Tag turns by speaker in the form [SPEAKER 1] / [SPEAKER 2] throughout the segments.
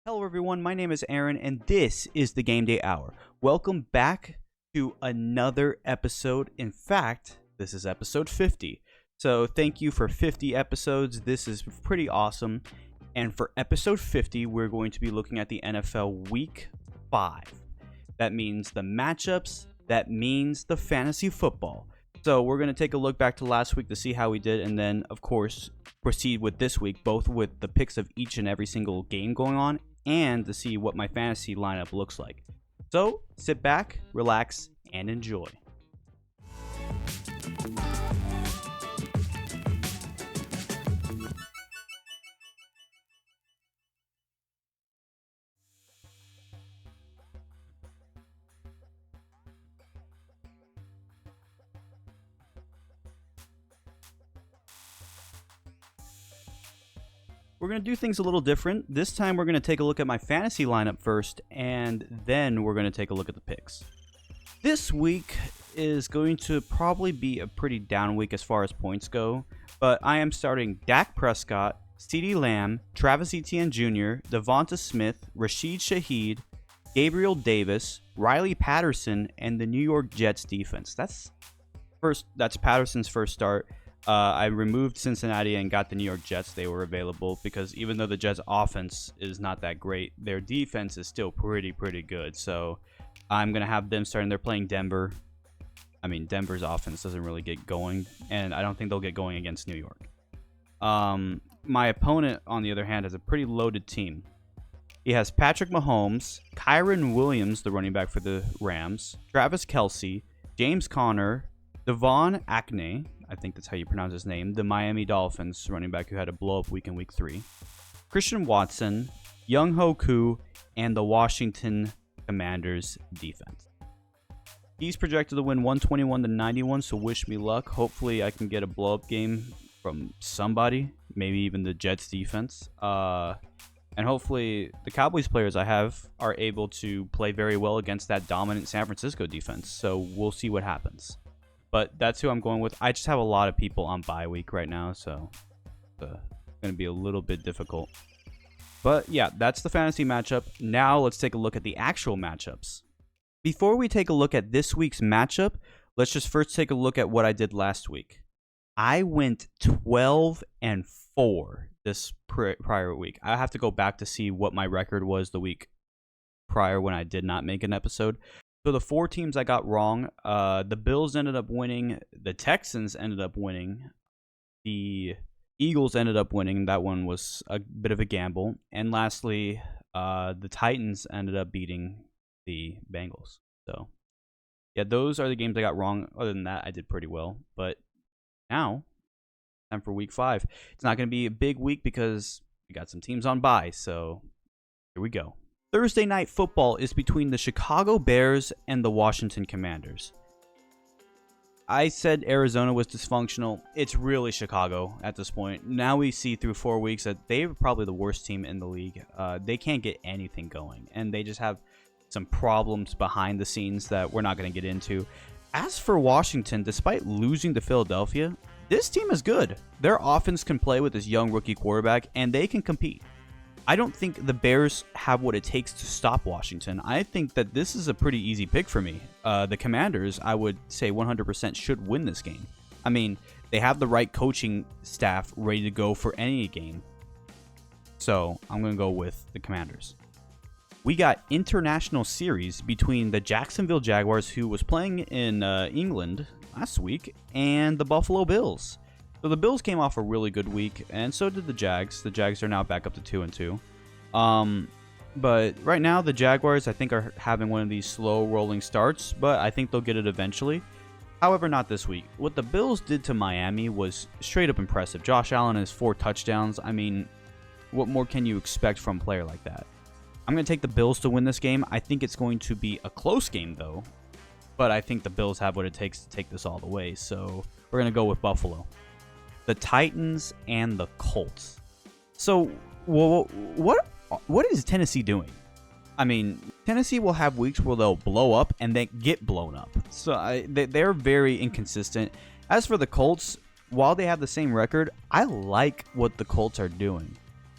[SPEAKER 1] Hello everyone, my name is Aaron and this is the Game Day Hour. Welcome back to another episode. In fact, this is episode 50. So thank you for 50 episodes. This is pretty awesome. And for episode 50, we're going to be looking at the NFL Week 5. That means the matchups, that means the fantasy football. So we're going to take a look back to last week to see how we did, and then, of course, proceed with this week, both with the picks of each and every single game going on, and to see what my fantasy lineup looks like. So, sit back, relax, and enjoy. We're going to do things a little different. This time we're going to take a look at my fantasy lineup first, and then we're going to take a look at the picks. This week is going to probably be a pretty down week as far as points go, but I am starting Dak Prescott, CeeDee Lamb, Travis Etienne Jr., Devonta Smith, Rashid Shaheed, Gabriel Davis, Riley Patterson, and the New York Jets defense. That's Patterson's first start. I removed Cincinnati and got the New York Jets. They were available because even though the Jets' offense is not that great, their defense is still pretty good. So I'm going to have them starting. They're playing Denver. I mean, Denver's offense doesn't really get going, and I don't think they'll get going against New York. My opponent, on the other hand, has a pretty loaded team. He has Patrick Mahomes, Kyron Williams, the running back for the Rams, Travis Kelce, James Conner, Devon Achane, I think that's how you pronounce his name, the Miami Dolphins running back who had a blow-up week in Week 3, Christian Watson, Young Ho Koo, and the Washington Commanders defense. He's projected to win 121-91, so wish me luck. Hopefully I can get a blow-up game from somebody, maybe even the Jets defense. And hopefully the Cowboys players I have are able to play very well against that dominant San Francisco defense, so we'll see what happens. But that's who I'm going with. I just have a lot of people on bye week right now, so it's going to be a little bit difficult. But yeah, that's the fantasy matchup. Now let's take a look at the actual matchups. Before we take a look at this week's matchup, let's just first take a look at what I did last week. I went 12-4 this prior week. I have to go back to see what my record was the week prior when I did not make an episode. So the 4 teams I got wrong, the Bills ended up winning, the Texans ended up winning, the Eagles ended up winning, that one was a bit of a gamble, and lastly, the Titans ended up beating the Bengals. So, yeah, those are the games I got wrong. Other than that, I did pretty well. But now, time for Week 5. It's not going to be a big week because we got some teams on bye, so here we go. Thursday night football is between the Chicago Bears and the Washington Commanders. I said Arizona was dysfunctional. It's really Chicago at this point. Now we see through 4 weeks that they're probably the worst team in the league. They can't get anything going, and they just have some problems behind the scenes that we're not going to get into. As for Washington, despite losing to Philadelphia, this team is good. Their offense can play with this young rookie quarterback, and they can compete. I don't think the Bears have what it takes to stop Washington. I think that this is a pretty easy pick for me. The Commanders, I would say 100% should win this game. I mean, they have the right coaching staff ready to go for any game. So, I'm going to go with the Commanders. We got international series between the Jacksonville Jaguars, who was playing in England last week, and the Buffalo Bills. So the Bills came off a really good week, and so did the Jags. The Jags are now back up to 2-2. But right now, the Jaguars, I think, are having one of these slow rolling starts, but I think they'll get it eventually. However, not this week. What the Bills did to Miami was straight up impressive. Josh Allen has 4 touchdowns. I mean, what more can you expect from a player like that? I'm going to take the Bills to win this game. I think it's going to be a close game, though. But I think the Bills have what it takes to take this all the way, so we're going to go with Buffalo. The Titans and the Colts. So, what is Tennessee doing? I mean, Tennessee will have weeks where they'll blow up and then get blown up. So they're very inconsistent. As for the Colts, while they have the same record, I like what the Colts are doing.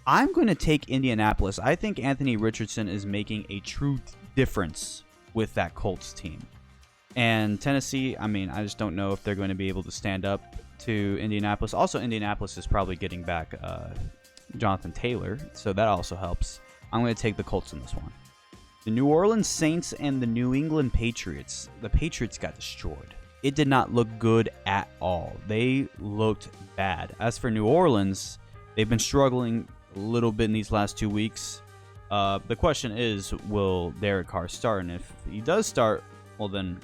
[SPEAKER 1] I'm going to take Indianapolis. I think Anthony Richardson is making a true difference with that Colts team. And Tennessee, I mean, I just don't know if they're going to be able to stand up to Indianapolis. Also, Indianapolis is probably getting back Jonathan Taylor, so that also helps. I'm going to take the Colts in this one. The New Orleans Saints and the New England Patriots. The Patriots got destroyed. It did not look good at all. They looked bad. As for New Orleans, they've been struggling a little bit in these last 2 weeks. The question is, will Derek Carr start? And if he does start, well, then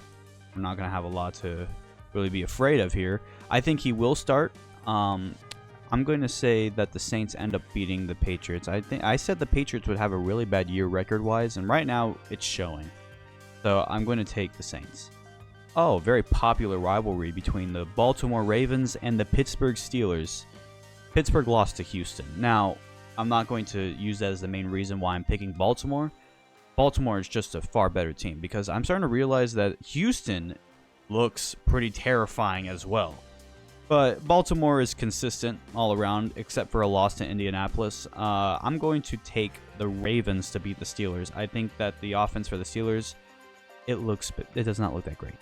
[SPEAKER 1] we're not going to have a lot to really be afraid of here. I think he will start. I'm going to say that the Saints end up beating the Patriots. I said the Patriots would have a really bad year record-wise, and right now it's showing. So I'm going to take the Saints. Oh, very popular rivalry between the Baltimore Ravens and the Pittsburgh Steelers. Pittsburgh lost to Houston. Now, I'm not going to use that as the main reason why I'm picking Baltimore. Baltimore is just a far better team because I'm starting to realize that Houston looks pretty terrifying as well. But Baltimore is consistent all around, except for a loss to Indianapolis. I'm going to take the Ravens to beat the Steelers. I think that the offense for the Steelers, it does not look that great.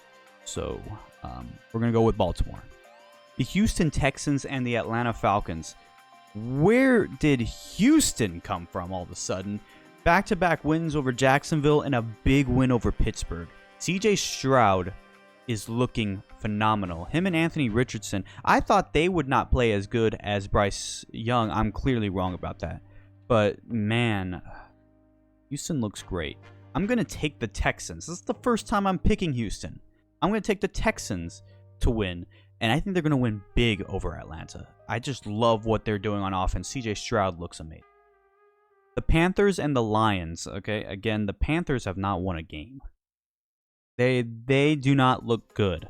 [SPEAKER 1] So we're going to go with Baltimore. The Houston Texans and the Atlanta Falcons. Where did Houston come from all of a sudden? Back-to-back wins over Jacksonville and a big win over Pittsburgh. CJ Stroud is looking phenomenal. Him and Anthony Richardson, I thought they would not play as good as Bryce Young. I'm clearly wrong about that. But, man, Houston looks great. I'm going to take the Texans. This is the first time I'm picking Houston. I'm going to take the Texans to win, and I think they're going to win big over Atlanta. I just love what they're doing on offense. CJ Stroud looks amazing. The Panthers and the Lions, okay? Again, the Panthers have not won a game. They do not look good.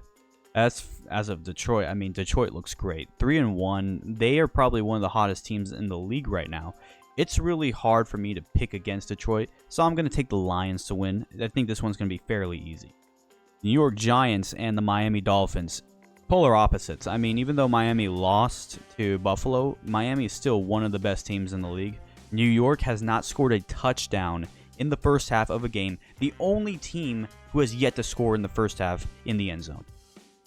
[SPEAKER 1] As of Detroit, I mean, Detroit looks great. 3-1. They are probably one of the hottest teams in the league right now. It's really hard for me to pick against Detroit, so I'm going to take the Lions to win. I think this one's going to be fairly easy. New York Giants and the Miami Dolphins. Polar opposites. I mean, even though Miami lost to Buffalo, Miami is still one of the best teams in the league. New York has not scored a touchdown in the first half of a game. The only team who has yet to score in the first half in the end zone.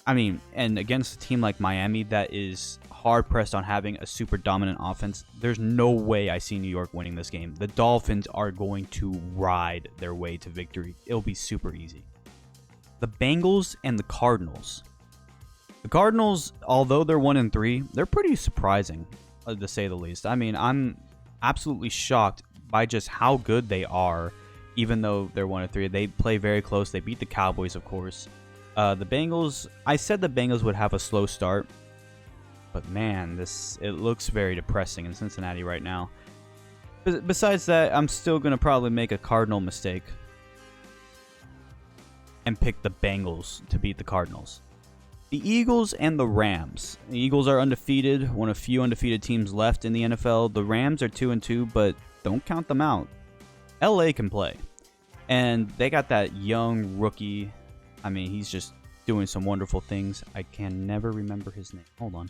[SPEAKER 1] I mean, and against a team like Miami that is hard-pressed on having a super dominant offense, there's no way I see New York winning this game. The Dolphins are going to ride their way to victory. It'll be super easy. The Bengals and the Cardinals. The Cardinals, although they're 1-3, they're pretty surprising, to say the least. I mean, I'm absolutely shocked by just how good they are, even though they're 1-3. They play very close. They beat the Cowboys, of course. The Bengals, I said the Bengals would have a slow start, but man, it looks very depressing in Cincinnati right now. Besides that, I'm still going to probably make a Cardinal mistake and pick the Bengals to beat the Cardinals. The Eagles and the Rams. The Eagles are undefeated, one of few undefeated teams left in the NFL. The Rams are 2-2, but don't count them out. LA can play. And they got that young rookie. I mean, he's just doing some wonderful things. I can never remember his name. Hold on.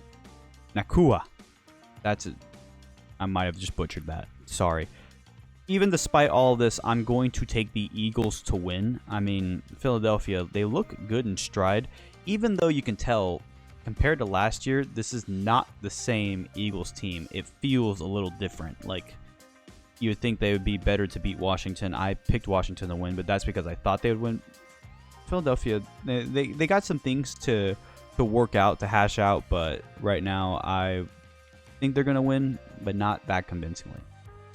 [SPEAKER 1] Nakua. That's it. I might have just butchered that. Sorry. Even despite all of this, I'm going to take the Eagles to win. I mean, Philadelphia, they look good in stride. Even though you can tell, compared to last year, this is not the same Eagles team. It feels a little different. Like, you would think they would be better to beat Washington. I picked Washington to win, but that's because I thought they would win. Philadelphia, they got some things to work out, to hash out, but right now I think they're going to win, but not that convincingly.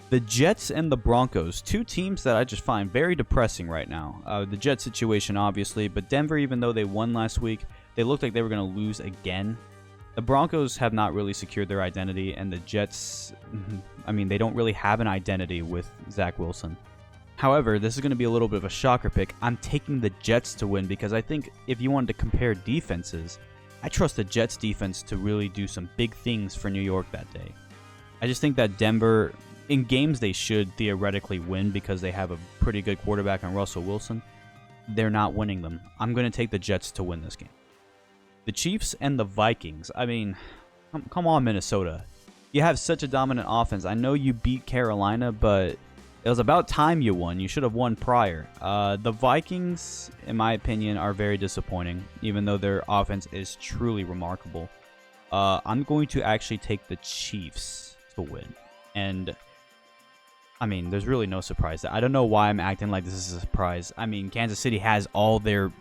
[SPEAKER 1] The Jets and the Broncos, two teams that I just find very depressing right now. The Jets situation, obviously, but Denver, even though they won last week, they looked like they were going to lose again. The Broncos have not really secured their identity, and the Jets, I mean, they don't really have an identity with Zach Wilson. However, this is going to be a little bit of a shocker pick. I'm taking the Jets to win because I think if you wanted to compare defenses, I trust the Jets defense to really do some big things for New York that day. I just think that Denver, in games they should theoretically win because they have a pretty good quarterback in Russell Wilson, they're not winning them. I'm going to take the Jets to win this game. The Chiefs and the Vikings. I mean, come on, Minnesota. You have such a dominant offense. I know you beat Carolina, but it was about time you won. You should have won prior. The Vikings, in my opinion, are very disappointing, even though their offense is truly remarkable. I'm going to actually take the Chiefs to win. And, I mean, there's really no surprise. I don't know why I'm acting like this is a surprise. I mean, Kansas City has all their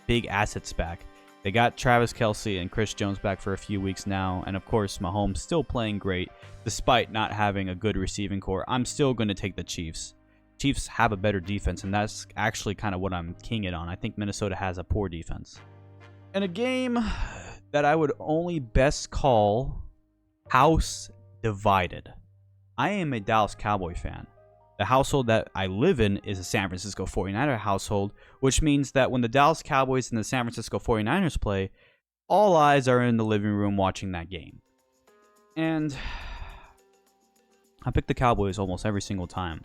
[SPEAKER 1] big assets back. They got Travis Kelce and Chris Jones back for a few weeks now. And, of course, Mahomes still playing great despite not having a good receiving core. I'm still going to take the Chiefs. Chiefs have a better defense, and that's actually kind of what I'm keying it on. I think Minnesota has a poor defense. In a game that I would only best call house divided, I am a Dallas Cowboy fan. The household that I live in is a San Francisco 49er household, which means that when the Dallas Cowboys and the San Francisco 49ers play, all eyes are in the living room watching that game. And I pick the Cowboys almost every single time.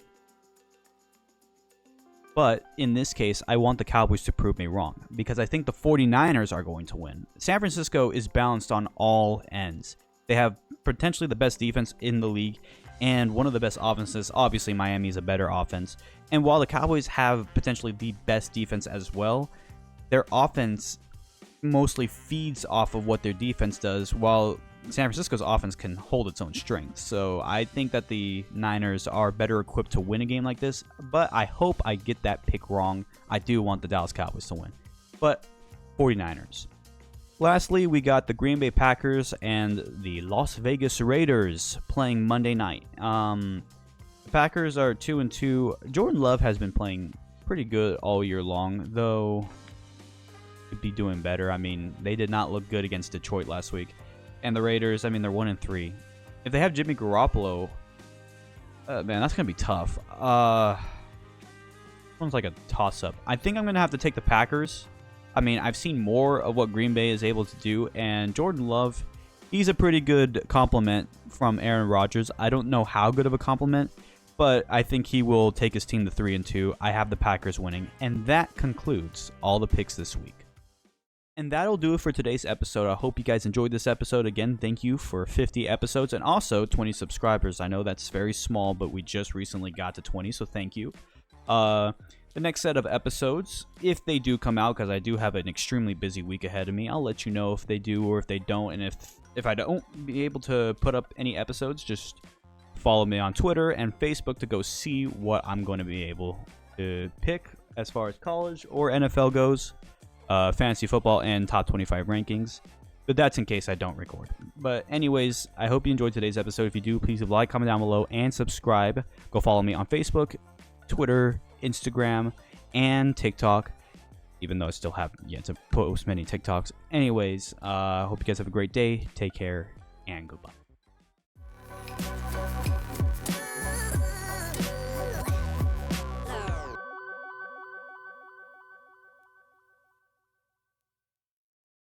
[SPEAKER 1] But in this case, I want the Cowboys to prove me wrong, because I think the 49ers are going to win. San Francisco is balanced on all ends. They have potentially the best defense in the league, and one of the best offenses. Obviously, Miami is a better offense. And while the Cowboys have potentially the best defense as well, their offense mostly feeds off of what their defense does, while San Francisco's offense can hold its own strength. So I think that the Niners are better equipped to win a game like this, but I hope I get that pick wrong. I do want the Dallas Cowboys to win, but 49ers. Lastly, we got the Green Bay Packers and the Las Vegas Raiders playing Monday night. The Packers are 2-2. Jordan Love has been playing pretty good all year long, though could be doing better. I mean, they did not look good against Detroit last week. And the Raiders, I mean, they're 1-3. If they have Jimmy Garoppolo, man, that's going to be tough. Sounds like a toss-up. I think I'm going to have to take the Packers. I mean, I've seen more of what Green Bay is able to do, and Jordan Love, he's a pretty good compliment from Aaron Rodgers. I don't know how good of a compliment, but I think he will take his team to 3-2. I have the Packers winning, and that concludes all the picks this week. And that'll do it for today's episode. I hope you guys enjoyed this episode. Again, thank you for 50 episodes and also 20 subscribers. I know that's very small, but we just recently got to 20, so thank you. The next set of episodes, if they do come out, because I do have an extremely busy week ahead of me, I'll let you know if they do or if they don't. And if I don't be able to put up any episodes, just follow me on Twitter and Facebook to go see what I'm going to be able to pick as far as college or NFL goes, fantasy football, and top 25 rankings. But that's in case I don't record. But anyways, I hope you enjoyed today's episode. If you do, please leave a like, comment down below, and subscribe. Go follow me on Facebook, Twitter, Instagram, and TikTok, even though I still haven't yet to post many TikToks. Anyways, hope you guys have a great day. Take care, and goodbye.